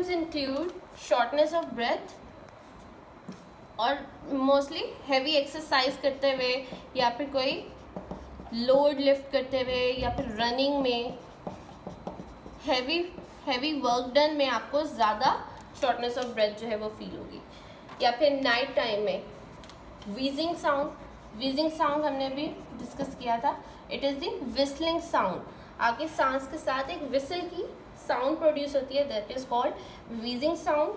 Symptoms include shortness of breath, और mostly heavy exercise करते हुए या फिर कोई लोड लिफ्ट करते हुए या फिर रनिंग में, हैवी वर्क डन में आपको ज़्यादा शॉर्टनेस ऑफ ब्रेथ जो है वो फील होगी। या फिर नाइट टाइम में वीजिंग साउंड हमने अभी डिस्कस किया था। It is the whistling sound, आपके सांस के साथ एक विसल की साउंड प्रोड्यूस होती है, that is called wheezing sound.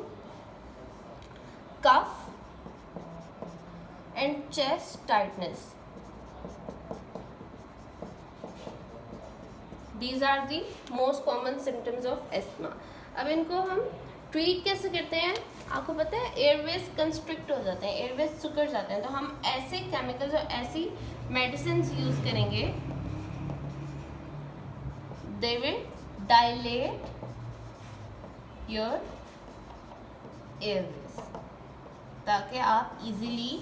Cough and chest tightness, these are the most common symptoms of asthma. अब इनको हम ट्रीट कैसे करते हैं, आपको पता है एयरवेज कंस्ट्रिक्ट हो जाते हैं, एयरवेज सिकुड़ जाते हैं, तो हम ऐसे केमिकल्स और ऐसी मेडिसिन यूज करेंगे, they will dilate your Airways, ताकि आप इजीली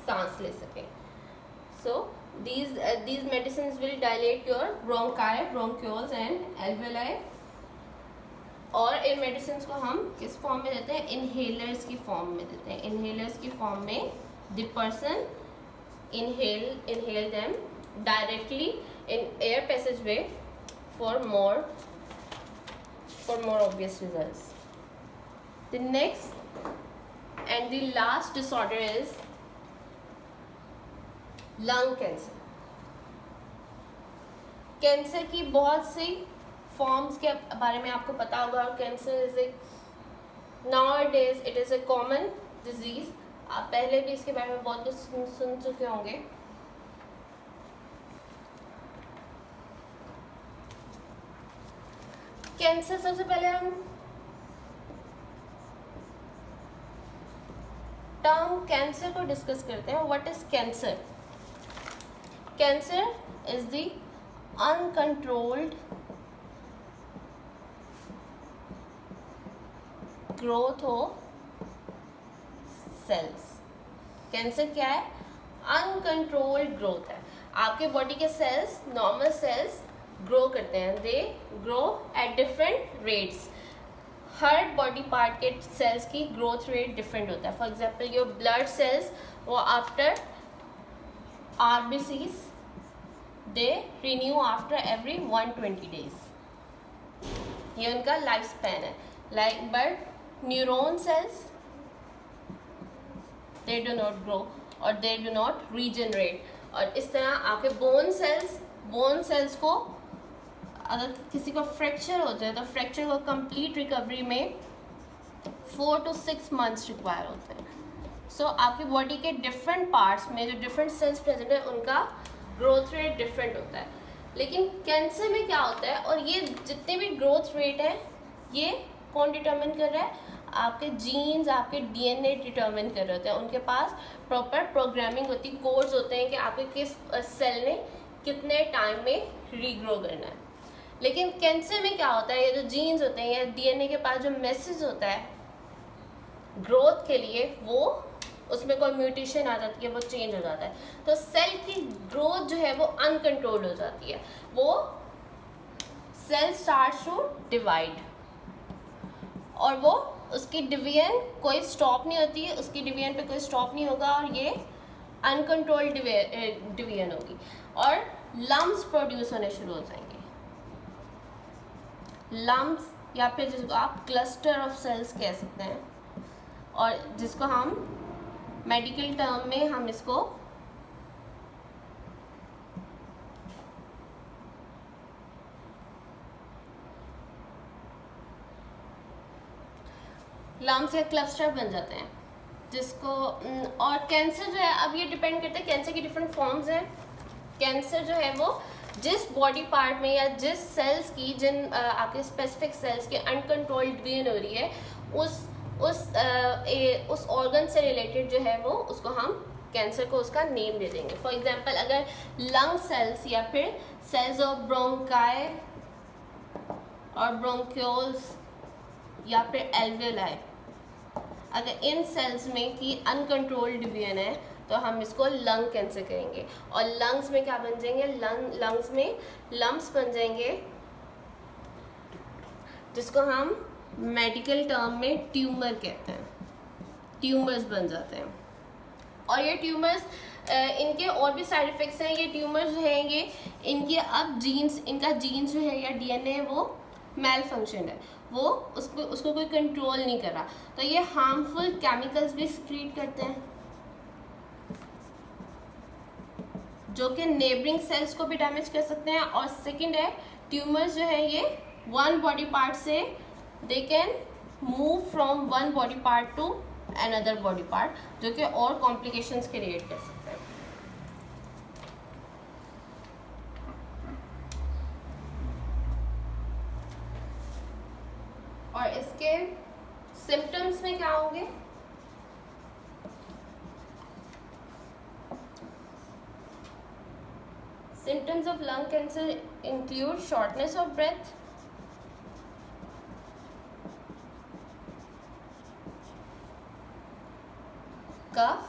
सांस ले सकें। सो these medicines will dilate your bronchi, bronchioles and alveoli। और इन मेडिसिन को हम किस फॉर्म में देते हैं, इनहेलर्स की फॉर्म में देते हैं। इनहेलर्स की फॉर्म में the person inhale them directly in air passageway for more obvious results। The next and the last disorder is lung cancer. Cancer की बहुत सी फॉर्म्स के बारे में आपको पता होगा। Cancer is a nowadays it is A common disease. आप पहले भी इसके बारे में बहुत कुछ सुन चुके होंगे। कैंसर, सबसे पहले हम टर्म कैंसर को डिस्कस करते हैं। What is cancer? Cancer is the uncontrolled growth of cells। Cancer क्या है? अनकंट्रोल्ड ग्रोथ है। आपके बॉडी के सेल्स, नॉर्मल सेल्स ग्रो करते हैं, they grow at different rates. हर बॉडी पार्ट के सेल्स की ग्रोथ रेट डिफरेंट होता है। For example your blood cells, वो after RBCs they renew after every 120 days, ये उनका लाइफ स्पैन है। Like but neuron cells they do not grow और they do not regenerate। और इस तरह आपके बोन सेल्स को अगर किसी को फ्रैक्चर हो जाए तो फ्रैक्चर को कंप्लीट रिकवरी में 4 to 6 months रिक्वायर होते हैं। सो आपकी बॉडी के डिफरेंट पार्ट्स में जो डिफरेंट सेल्स प्रेजेंट है उनका ग्रोथ रेट डिफरेंट होता है। लेकिन कैंसर में क्या होता है, और ये जितने भी ग्रोथ रेट है ये कौन डिटर्मिन कर रहा है? आपके जीन्स, आपके DNA डिटर्मिन कर रहे होते हैं। उनके पास प्रॉपर प्रोग्रामिंग होती है, कोड्स होते हैं कि आपके किस सेल ने कितने टाइम में रीग्रो करना है। लेकिन कैंसर में क्या होता है, ये जो जीन्स होते हैं या DNA के पास जो मैसेज होता है ग्रोथ के लिए, वो उसमें कोई म्यूटेशन आ जाती है, वो चेंज हो जाता है। तो सेल की ग्रोथ जो है वो अनकंट्रोल्ड हो जाती है। वो सेल स्टार्ट्स टू डिवाइड और वो उसकी डिवीजन कोई स्टॉप नहीं होती है, उसकी डिवीजन पे कोई स्टॉप नहीं होगा और ये अनकंट्रोल्ड डिवीजन होगी और लम्स प्रोड्यूस होने शुरू हो जाएंगे। लम्स या फिर जिसको आप क्लस्टर ऑफ सेल्स कह सकते हैं, और जिसको हम मेडिकल टर्म में हम इसको लम्स या क्लस्टर बन जाते हैं, जिसको और कैंसर जो है, अब ये डिपेंड करता है, कैंसर की डिफरेंट फॉर्म्स हैं। कैंसर जो है वो जिस बॉडी पार्ट में या जिस सेल्स की, जिन आपके स्पेसिफिक सेल्स की अनकंट्रोल्ड डिवीजन हो रही है, उस ऑर्गन से रिलेटेड जो है वो उसको हम कैंसर को उसका नेम दे देंगे। फॉर एग्जांपल अगर लंग सेल्स या फिर सेल्स ऑफ ब्रोंकाई और ब्रोंक्योल्स या फिर एल्वेलाई, अगर इन सेल्स में की अनकंट्रोल्ड डिवीजन है तो हम इसको लंग कैंसर कहेंगे। और लंग्स में क्या बन जाएंगे? लंग्स में लम्स बन जाएंगे, जिसको हम मेडिकल टर्म में ट्यूमर कहते हैं, ट्यूमर्स बन जाते हैं। और ये ट्यूमर्स इनके और भी साइड इफ़ेक्ट्स हैं। ये ट्यूमर्स जो हैं ये इनके अब जीन्स, इनका जीन्स जो है या डीएनए वो मेल फंक्शन है, वो उसको कोई कंट्रोल नहीं कर रहा, तो ये हार्मफुल केमिकल्स भी सिक्रीट करते हैं जो कि नेबरिंग सेल्स को भी डैमेज कर सकते हैं। और सेकंड है ट्यूमर्स जो है ये वन बॉडी पार्ट से they can move from one body part two another body part, जो कि और कॉम्प्लिकेशंस क्रिएट कर सकते हैं। और इसके सिम्टम्स में क्या होंगे? Symptoms of lung cancer include shortness of breath, cough,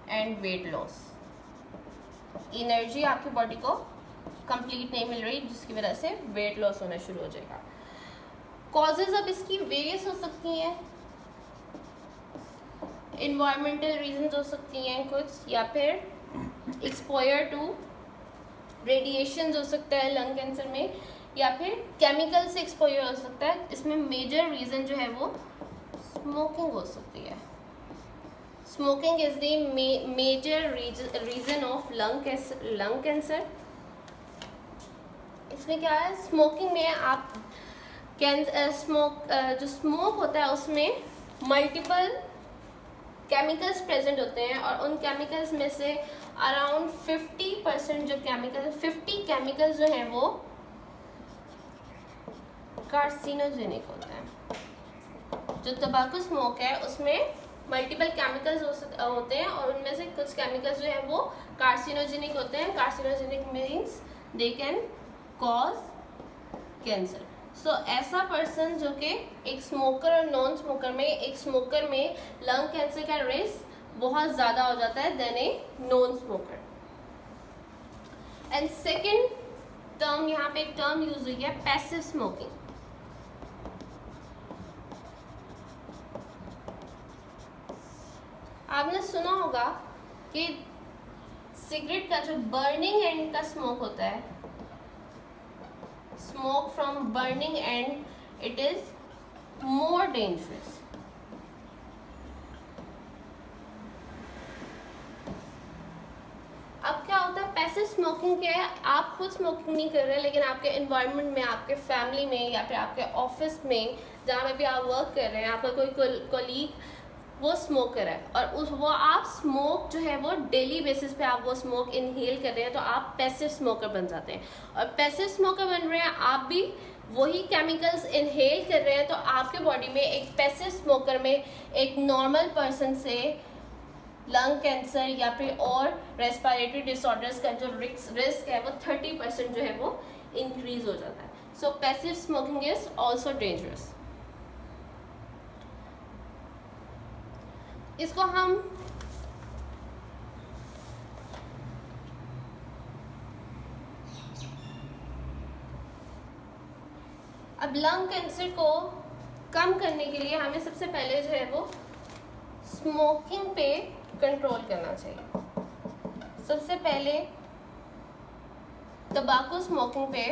and weight loss. Energy आपकी बॉडी को कंप्लीट नहीं मिल रही, जिसकी वजह से वेट लॉस होना शुरू हो जाएगा। कॉजेज अब इसकी वेरियस हो सकती हैं, इन्वायरमेंटल रीजंस हो सकती हैं कुछ, या फिर एक्सपोजर टू रेडिएशन हो सकता है लंग कैंसर में, या फिर केमिकल से एक्सपोजर हो सकता है। इसमें मेजर रीज़न जो है वो स्मोकिंग हो सकती है। Smoking is the major reason of lung cancer. इसमें क्या है, स्मोकिंग में आप जो स्मोक होता है उसमें मल्टीपल केमिकल्स प्रेजेंट होते हैं, और उन केमिकल्स में से अराउंड 50% जो 50 केमिकल्स जो हैं वो कार्सिनोजेनिक होते हैं। जो तंबाकू स्मोक है उसमें मल्टीपल केमिकल्स होते हैं, और उनमें से कुछ केमिकल्स जो हैं वो कार्सिनोजेनिक होते हैं। Carcinogenic means they can cause cancer. So ऐसा पर्सन जो कि एक स्मोकर और नॉन स्मोकर में, एक स्मोकर में लंग कैंसर का रिस्क बहुत ज़्यादा हो जाता है than a non smoker. And second term, यहाँ पे एक टर्म यूज हुई है पैसिव स्मोकिंग। आपने सुना होगा कि सिगरेट का जो बर्निंग एंड का स्मोक होता है, smoke from burning end, it is more dangerous. अब क्या होता है, पैसिव स्मोकिंग क्या है, आप खुद स्मोकिंग नहीं कर रहे, लेकिन आपके एनवायरनमेंट में, आपके फैमिली में, या फिर आपके ऑफिस में जहाँ पे भी आप वर्क कर रहे हैं, आपका कोई कोलीग वो स्मोकर है, और वो आप स्मोक जो है वो डेली बेसिस पे आप वो स्मोक इनहेल कर रहे हैं, तो आप पैसिव स्मोकर बन जाते हैं। और पैसिव स्मोकर बन रहे हैं, आप भी वही केमिकल्स इनहेल कर रहे हैं, तो आपके बॉडी में एक पैसिव स्मोकर में एक नॉर्मल पर्सन से लंग कैंसर या फिर और रेस्पिरेटरी डिसऑर्डर्स का जो रिस्क है वो 30% जो है वो इंक्रीज हो जाता है। So passive smoking is also dangerous. इसको हम अब लंग कैंसर को कम करने के लिए हमें सबसे पहले जो है वो स्मोकिंग पे कंट्रोल करना चाहिए। सबसे पहले तंबाकू स्मोकिंग पे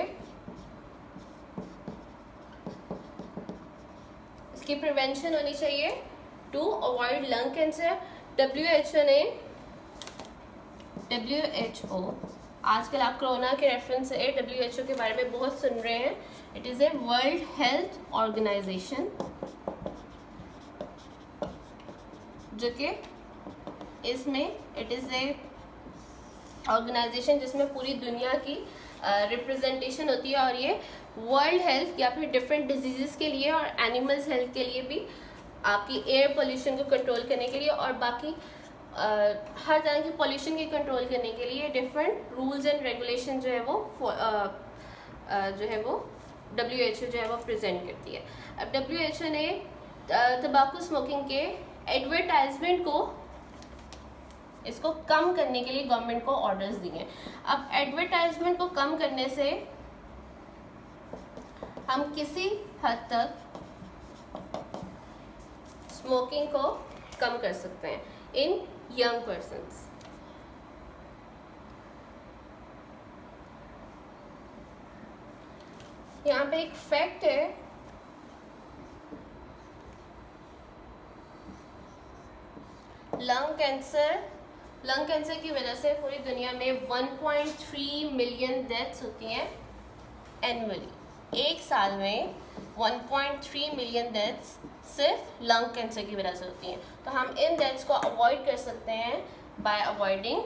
इसकी प्रिवेंशन होनी चाहिए to avoid lung cancer. WHO आजकल आप कोरोना के रेफरेंस से WHO के बारे में बहुत सुन रहे हैं। It is a World Health Organization, जो कि इसमें इट इज़ ए ऑर्गेनाइजेशन जिसमें पूरी दुनिया की रिप्रेजेंटेशन होती है, और ये वर्ल्ड हेल्थ या फिर डिफरेंट डिजीज़ के लिए और एनिमल्स हेल्थ के लिए भी, आपकी एयर पोल्यूशन को कंट्रोल करने के लिए और बाकी हर तरह की पोल्यूशन की कंट्रोल करने के लिए डिफरेंट रूल्स एंड रेगुलेशन जो है वो WHO जो है वो प्रेजेंट करती है। अब WHO ने तंबाकू स्मोकिंग के एडवर्टाइजमेंट को इसको कम करने के लिए गवर्नमेंट को ऑर्डर्स दिए हैं। अब एडवर्टाइजमेंट को कम करने से हम किसी हद तक स्मोकिंग को कम कर सकते हैं इन यंग पर्सन्स। यहाँ पे एक फैक्ट है, लंग कैंसर की वजह से पूरी दुनिया में 1.3 मिलियन डेथ्स होती हैं एनुअली। एक साल में 1.3 मिलियन डेथ्स सिर्फ लंग कैंसर की वजह से होती हैं। तो हम इन डेथ्स को अवॉइड कर सकते हैं बाय अवॉइडिंग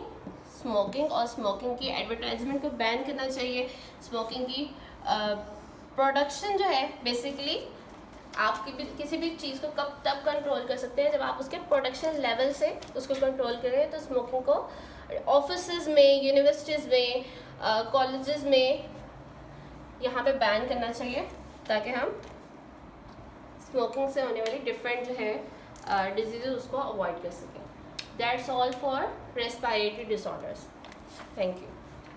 स्मोकिंग, और स्मोकिंग की एडवर्टाइजमेंट को बैन करना चाहिए। स्मोकिंग की प्रोडक्शन जो है, बेसिकली आप किसी भी चीज़ को कब तब कंट्रोल कर सकते हैं जब आप उसके प्रोडक्शन लेवल से उसको कंट्रोल करें। तो स्मोकिंग को ऑफिसेज में, यूनिवर्सिटीज़ में, कॉलेजेस में यहाँ पे बैन करना चाहिए ताकि हम स्मोकिंग से होने वाली डिफरेंट जो है डिजीज़ उसको अवॉइड कर सकें। That's all for respiratory disorders. Thank you.